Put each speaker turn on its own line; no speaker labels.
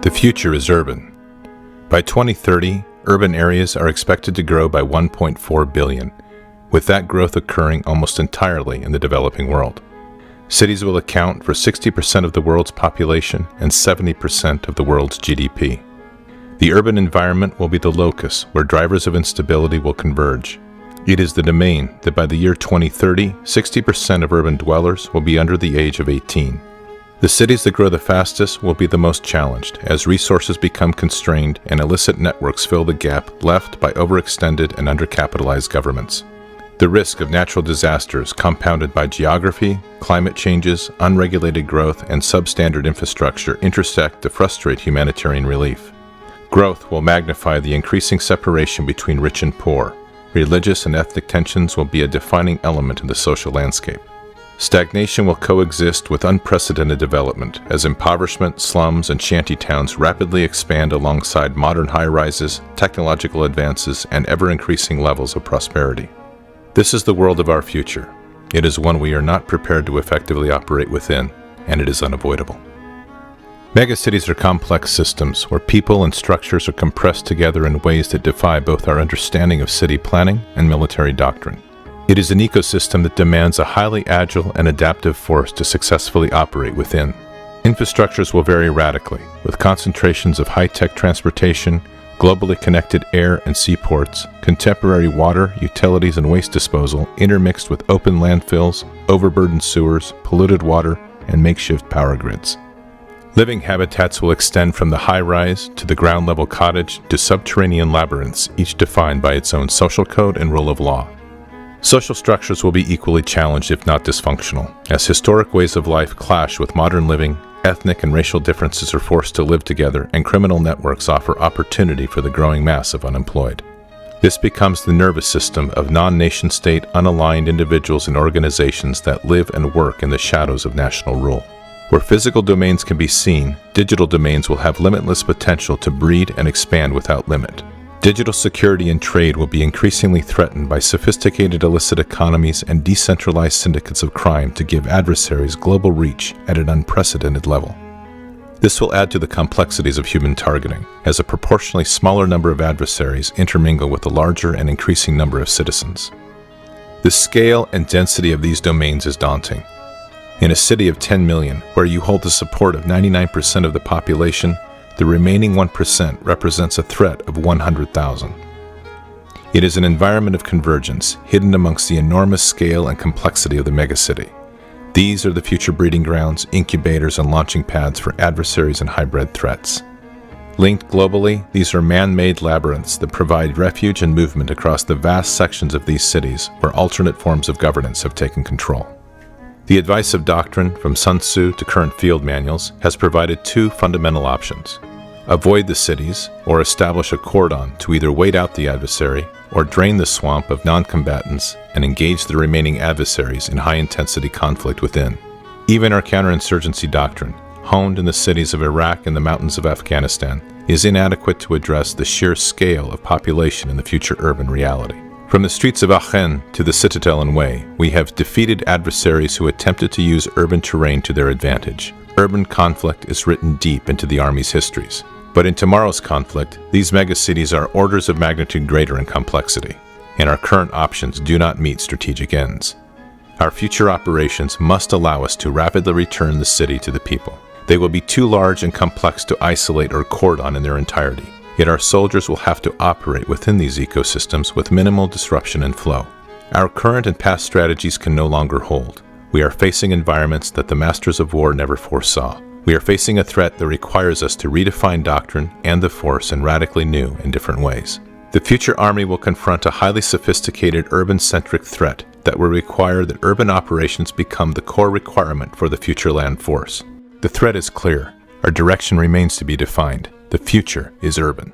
The future is urban. By 2030, urban areas are expected to grow by 1.4 billion, with that growth occurring almost entirely in the developing world. Cities will account for 60% of the world's population and 70% of the world's GDP. The urban environment will be the locus where drivers of instability will converge. It is the domain that by the year 2030, 60% of urban dwellers will be under the age of 18. The cities that grow the fastest will be the most challenged as resources become constrained and illicit networks fill the gap left by overextended and undercapitalized governments. The risk of natural disasters compounded by geography, climate changes, unregulated growth, and substandard infrastructure intersect to frustrate humanitarian relief. Growth will magnify the increasing separation between rich and poor. Religious and ethnic tensions will be a defining element in the social landscape. Stagnation will coexist with unprecedented development as impoverishment, slums, and shantytowns rapidly expand alongside modern high-rises, technological advances, and ever-increasing levels of prosperity. This is the world of our future. It is one we are not prepared to effectively operate within, and it is unavoidable. Megacities are complex systems where people and structures are compressed together in ways that defy both our understanding of city planning and military doctrine. It is an ecosystem that demands a highly agile and adaptive force to successfully operate within. Infrastructures will vary radically, with concentrations of high-tech transportation, globally connected air and seaports, contemporary water, utilities, and waste disposal intermixed with open landfills, overburdened sewers, polluted water, and makeshift power grids. Living habitats will extend from the high-rise to the ground-level cottage to subterranean labyrinths, each defined by its own social code and rule of law. Social structures will be equally challenged if not dysfunctional, as historic ways of life clash with modern living, ethnic and racial differences are forced to live together, and criminal networks offer opportunity for the growing mass of unemployed. This becomes the nervous system of non-nation-state, unaligned individuals and organizations that live and work in the shadows of national rule. Where physical domains can be seen, digital domains will have limitless potential to breed and expand without limit. Digital security and trade will be increasingly threatened by sophisticated illicit economies and decentralized syndicates of crime to give adversaries global reach at an unprecedented level. This will add to the complexities of human targeting, as a proportionally smaller number of adversaries intermingle with a larger and increasing number of citizens. The scale and density of these domains is daunting. In a city of 10 million, where you hold the support of 99% of the population, the remaining 1% represents a threat of 100,000. It is an environment of convergence, hidden amongst the enormous scale and complexity of the megacity. These are the future breeding grounds, incubators, and launching pads for adversaries and hybrid threats. Linked globally, these are man-made labyrinths that provide refuge and movement across the vast sections of these cities where alternate forms of governance have taken control. The advice of doctrine, from Sun Tzu to current field manuals, has provided two fundamental options. Avoid the cities, or establish a cordon to either wait out the adversary or drain the swamp of non-combatants and engage the remaining adversaries in high-intensity conflict within. Even our counterinsurgency doctrine, honed in the cities of Iraq and the mountains of Afghanistan, is inadequate to address the sheer scale of population in the future urban reality. From the streets of Aachen to the Citadel and Way, we have defeated adversaries who attempted to use urban terrain to their advantage. Urban conflict is written deep into the Army's histories. But in tomorrow's conflict, these megacities are orders of magnitude greater in complexity, and our current options do not meet strategic ends. Our future operations must allow us to rapidly return the city to the people. They will be too large and complex to isolate or cordon in their entirety. Yet our soldiers will have to operate within these ecosystems with minimal disruption and flow. Our current and past strategies can no longer hold. We are facing environments that the masters of war never foresaw. We are facing a threat that requires us to redefine doctrine and the force in radically new and different ways. The future Army will confront a highly sophisticated urban-centric threat that will require that urban operations become the core requirement for the future land force. The threat is clear. Our direction remains to be defined. The future is urban.